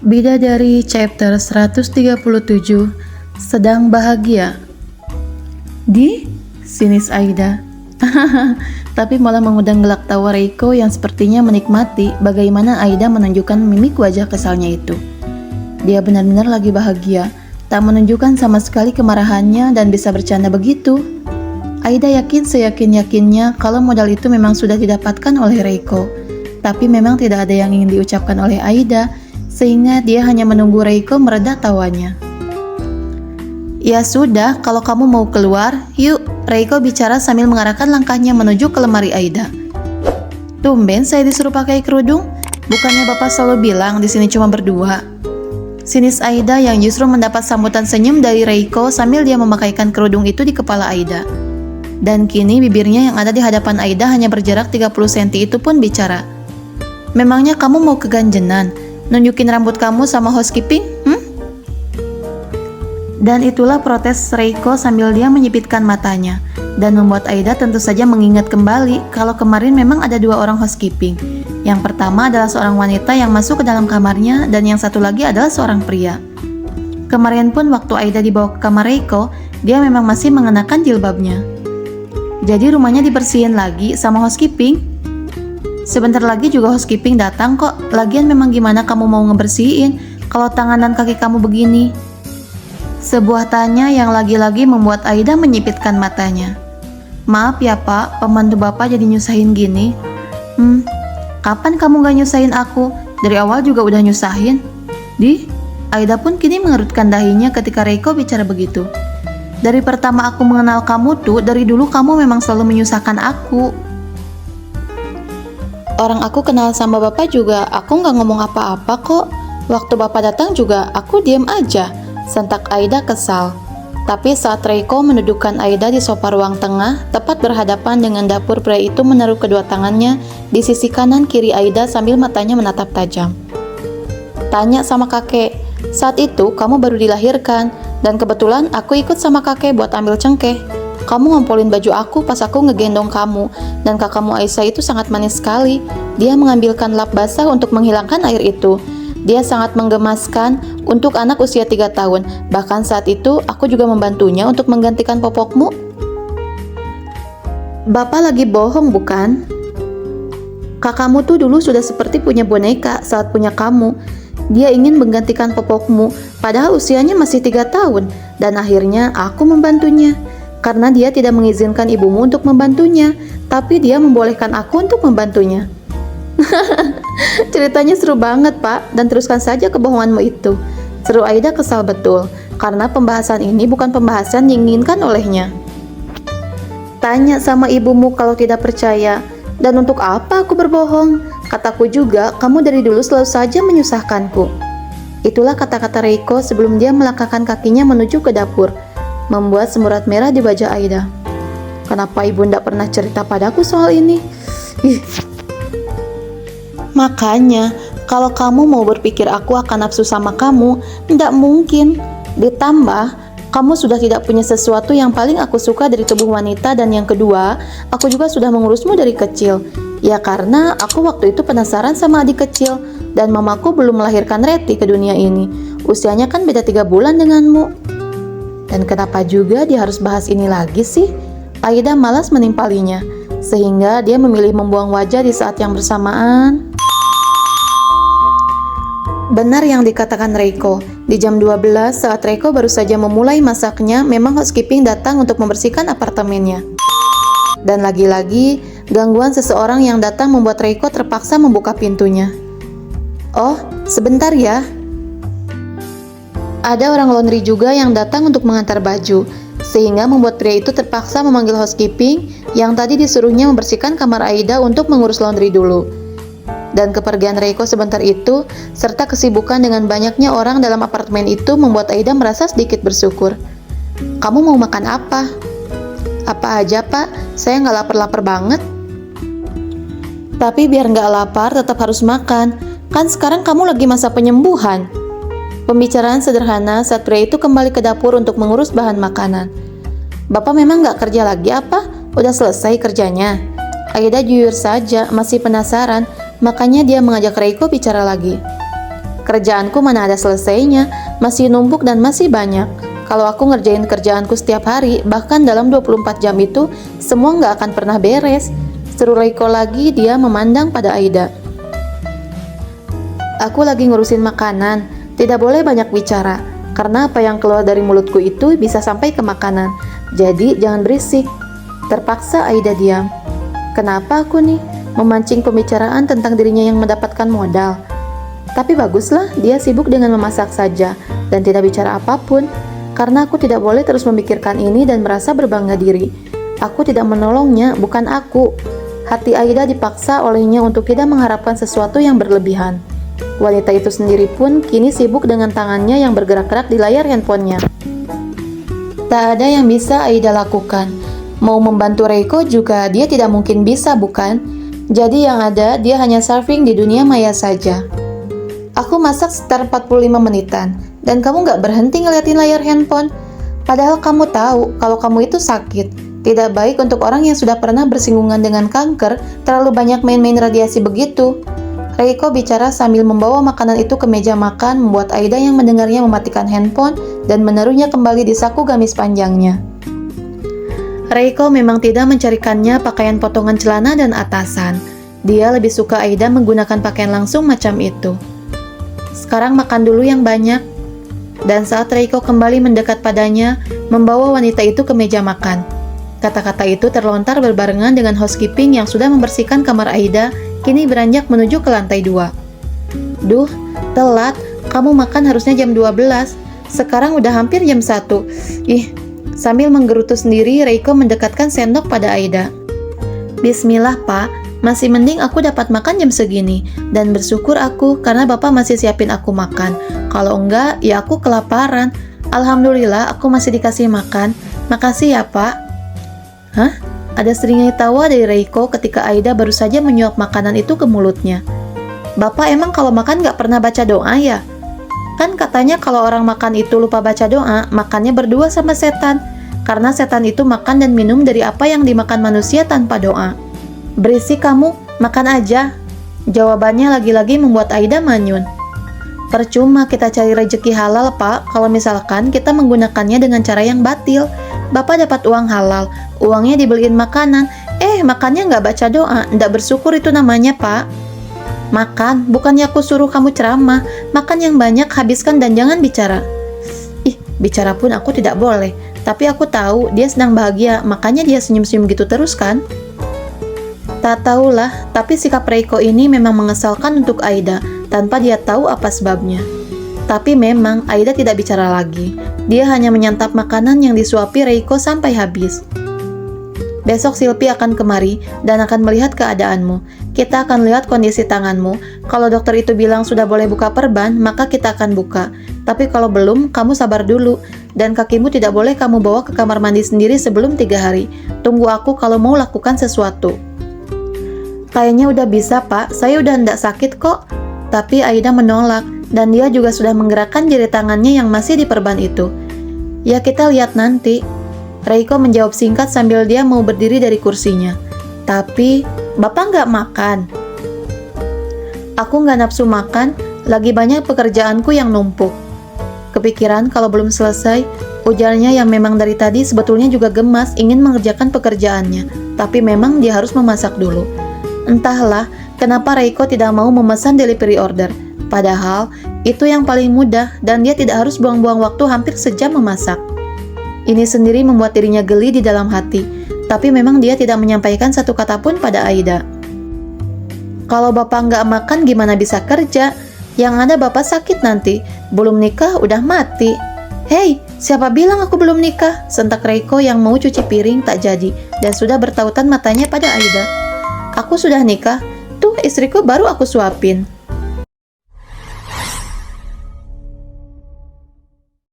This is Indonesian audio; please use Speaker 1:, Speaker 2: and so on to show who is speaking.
Speaker 1: Bidadari chapter 137 sedang bahagia. Sinis Aida. Tapi malah mengundang gelak tawa Reiko yang sepertinya menikmati bagaimana Aida menunjukkan mimik wajah kesalnya itu. Dia benar-benar lagi bahagia, tak menunjukkan sama sekali kemarahannya dan bisa bercanda begitu. Aida yakin seyakin-yakinnya kalau modal itu memang sudah didapatkan oleh Reiko. Tapi memang tidak ada yang ingin diucapkan oleh Aida, sehingga dia hanya menunggu Reiko mereda tawanya. Ya sudah, kalau kamu mau keluar, yuk, Reiko bicara sambil mengarahkan langkahnya menuju ke lemari Aida. Tumben saya disuruh pakai kerudung? Bukannya Bapak selalu bilang di sini cuma berdua? Sinis Aida yang justru mendapat sambutan senyum dari Reiko sambil dia memakaikan kerudung itu di kepala Aida. Dan kini bibirnya yang ada di hadapan Aida hanya berjarak 30 cm itu pun bicara. Memangnya kamu mau keganjenan? Nunjukin rambut kamu sama housekeeping? Dan itulah protes Reiko sambil dia menyipitkan matanya. Dan membuat Aida tentu saja mengingat kembali kalau kemarin memang ada dua orang housekeeping. Yang pertama adalah seorang wanita yang masuk ke dalam kamarnya dan yang satu lagi adalah seorang pria. Kemarin pun waktu Aida dibawa ke kamar Reiko, dia memang masih mengenakan jilbabnya. Jadi rumahnya dibersihin lagi sama housekeeping? Sebentar lagi juga housekeeping datang kok. Lagian memang gimana kamu mau ngebersihin kalau tangan dan kaki kamu begini? Sebuah tanya yang lagi-lagi membuat Aida menyipitkan matanya. Maaf ya Pak, pembantu Bapak jadi nyusahin gini. Kapan kamu gak nyusahin aku? Dari awal juga udah nyusahin. Aida pun kini mengerutkan dahinya ketika Reiko bicara begitu. Dari pertama aku mengenal kamu tuh, dari dulu kamu memang selalu menyusahkan aku. Orang aku kenal sama Bapak juga, aku gak ngomong apa-apa kok. Waktu Bapak datang juga, aku diam aja. Sentak Aida kesal. Tapi saat Reiko mendudukkan Aida di sofa ruang tengah, tepat berhadapan dengan dapur, pria itu menaruh kedua tangannya di sisi kanan kiri Aida sambil matanya menatap tajam. Tanya sama kakek, saat itu kamu baru dilahirkan, dan kebetulan aku ikut sama kakek buat ambil cengkeh. Kamu ngompolin baju aku pas aku ngegendong kamu, dan kakakmu Aisyah itu sangat manis sekali. Dia mengambilkan lap basah untuk menghilangkan air itu. Dia sangat menggemaskan untuk anak usia 3 tahun. Bahkan saat itu aku juga membantunya untuk menggantikan popokmu. Bapak lagi bohong bukan? Kakakmu tuh dulu sudah seperti punya boneka saat punya kamu. Dia ingin menggantikan popokmu, padahal usianya masih 3 tahun. Dan akhirnya aku membantunya. Karena dia tidak mengizinkan ibumu untuk membantunya, tapi dia membolehkan aku untuk membantunya. Ceritanya seru banget Pak, dan teruskan saja kebohonganmu itu. Seru Aida kesal betul, karena pembahasan ini bukan pembahasan yang diinginkan olehnya. Tanya sama ibumu kalau tidak percaya. Dan untuk apa aku berbohong? Kataku juga, kamu dari dulu selalu saja menyusahkanku. Itulah kata-kata Reiko sebelum dia melangkahkan kakinya menuju ke dapur, membuat semburat merah di wajah Aida. Kenapa ibu tidak pernah cerita padaku soal ini? Makanya, kalau kamu mau berpikir aku akan nafsu sama kamu, tidak mungkin. Ditambah, kamu sudah tidak punya sesuatu yang paling aku suka dari tubuh wanita, dan yang kedua, aku juga sudah mengurusmu dari kecil. Ya karena aku waktu itu penasaran sama adik kecil, dan mamaku belum melahirkan Reti ke dunia ini. Usianya kan beda 3 bulan denganmu. Dan kenapa juga dia harus bahas ini lagi sih? Aida malas menimpalinya, sehingga dia memilih membuang wajah di saat yang bersamaan. Benar yang dikatakan Reiko, di jam 12 saat Reiko baru saja memulai masaknya, memang housekeeping datang untuk membersihkan apartemennya. Dan lagi-lagi, gangguan seseorang yang datang membuat Reiko terpaksa membuka pintunya. Oh, sebentar ya. Ada orang laundry juga yang datang untuk mengantar baju, sehingga membuat pria itu terpaksa memanggil housekeeping yang tadi disuruhnya membersihkan kamar Aida untuk mengurus laundry dulu. Dan kepergian Reiko sebentar itu, serta kesibukan dengan banyaknya orang dalam apartemen itu membuat Aida merasa sedikit bersyukur. Kamu mau makan apa? Apa aja Pak, saya nggak lapar-lapar banget. Tapi biar nggak lapar tetap harus makan, kan sekarang kamu lagi masa penyembuhan. Pembicaraan sederhana saat pria itu kembali ke dapur untuk mengurus bahan makanan. Bapak memang nggak kerja lagi apa? Udah selesai kerjanya? Aida jujur saja masih penasaran, makanya dia mengajak Reiko bicara lagi. Kerjaanku mana ada selesainya, masih numpuk dan masih banyak. Kalau aku ngerjain kerjaanku setiap hari, bahkan dalam 24 jam itu, semua nggak akan pernah beres. Seru Reiko lagi, dia memandang pada Aida. Aku lagi ngurusin makanan, tidak boleh banyak bicara, karena apa yang keluar dari mulutku itu bisa sampai ke makanan. Jadi jangan berisik. Terpaksa Aida diam. Kenapa aku nih? Memancing pembicaraan tentang dirinya yang mendapatkan modal. Tapi baguslah, dia sibuk dengan memasak saja dan tidak bicara apapun. Karena aku tidak boleh terus memikirkan ini dan merasa berbangga diri. Aku tidak menolongnya, bukan aku. Hati Aida dipaksa olehnya untuk tidak mengharapkan sesuatu yang berlebihan. Wanita itu sendiri pun kini sibuk dengan tangannya yang bergerak-gerak di layar handphonenya. Tak ada yang bisa Aida lakukan. Mau membantu Reiko juga dia tidak mungkin bisa, bukan? Jadi yang ada dia hanya surfing di dunia maya saja. Aku masak sekitar 45 menitan, dan kamu gak berhenti ngeliatin layar handphone. Padahal kamu tahu kalau kamu itu sakit. Tidak baik untuk orang yang sudah pernah bersinggungan dengan kanker, terlalu banyak main-main radiasi begitu. Reiko bicara sambil membawa makanan itu ke meja makan, membuat Aida yang mendengarnya mematikan handphone dan menaruhnya kembali di saku gamis panjangnya. Reiko memang tidak mencarikannya pakaian potongan celana dan atasan. Dia lebih suka Aida menggunakan pakaian langsung macam itu. Sekarang makan dulu yang banyak. Dan saat Reiko kembali mendekat padanya, membawa wanita itu ke meja makan. Kata-kata itu terlontar berbarengan dengan housekeeping yang sudah membersihkan kamar Aida, kini beranjak menuju ke lantai 2. Duh, telat. Kamu makan harusnya jam 12. Sekarang udah hampir jam 1. Sambil menggerutu sendiri, Reiko mendekatkan sendok pada Aida. Bismillah, Pak. Masih mending aku dapat makan jam segini. Dan bersyukur aku karena Bapak masih siapin aku makan. Kalau enggak, ya aku kelaparan. Alhamdulillah aku masih dikasih makan. Makasih ya, Pak. Hah? Ada seringai tawa dari Reiko ketika Aida baru saja menyuap makanan itu ke mulutnya. Bapak emang kalau makan gak pernah baca doa ya? Kan katanya kalau orang makan itu lupa baca doa, makannya berdua sama setan. Karena setan itu makan dan minum dari apa yang dimakan manusia tanpa doa. Berisik kamu, makan aja. Jawabannya lagi-lagi membuat Aida manyun. Percuma kita cari rezeki halal, Pak, kalau misalkan kita menggunakannya dengan cara yang batil. Bapak dapat uang halal, uangnya dibeliin makanan, makannya nggak baca doa, nggak bersyukur itu namanya, Pak. Makan, bukannya aku suruh kamu ceramah. Makan yang banyak, habiskan dan jangan bicara. Bicara pun aku tidak boleh. Tapi aku tahu dia sedang bahagia, makanya dia senyum-senyum gitu terus kan? Tak tahulah, tapi sikap Reiko ini memang mengesalkan untuk Aida, tanpa dia tahu apa sebabnya. Tapi memang Aida tidak bicara lagi. Dia hanya menyantap makanan yang disuapi Reiko sampai habis. Besok Silpi akan kemari dan akan melihat keadaanmu. Kita akan lihat kondisi tanganmu. Kalau dokter itu bilang sudah boleh buka perban, maka kita akan buka. Tapi kalau belum, kamu sabar dulu. Dan kakimu tidak boleh kamu bawa ke kamar mandi sendiri sebelum 3 hari. Tunggu aku kalau mau lakukan sesuatu. Kayaknya udah bisa, Pak. Saya udah ndak sakit kok. Tapi Aida menolak, dan dia juga sudah menggerakkan jari tangannya yang masih diperban itu. Ya kita lihat nanti. Reiko menjawab singkat sambil dia mau berdiri dari kursinya. Tapi, Bapak nggak makan? Aku nggak nafsu makan, lagi banyak pekerjaanku yang numpuk. Kepikiran kalau belum selesai, ujarnya yang memang dari tadi sebetulnya juga gemas ingin mengerjakan pekerjaannya. Tapi memang dia harus memasak dulu. Entahlah, kenapa Reiko tidak mau memesan delivery order. Padahal, itu yang paling mudah dan dia tidak harus buang-buang waktu hampir sejam memasak. Ini sendiri membuat dirinya geli di dalam hati, tapi memang dia tidak menyampaikan satu kata pun pada Aida. Kalau Bapak nggak makan gimana bisa kerja? Yang ada Bapak sakit nanti, belum nikah udah mati. Hei, siapa bilang aku belum nikah? Sentak Reiko yang mau cuci piring tak jadi, dan sudah bertautan matanya pada Aida. Aku sudah nikah, tuh istriku baru aku suapin.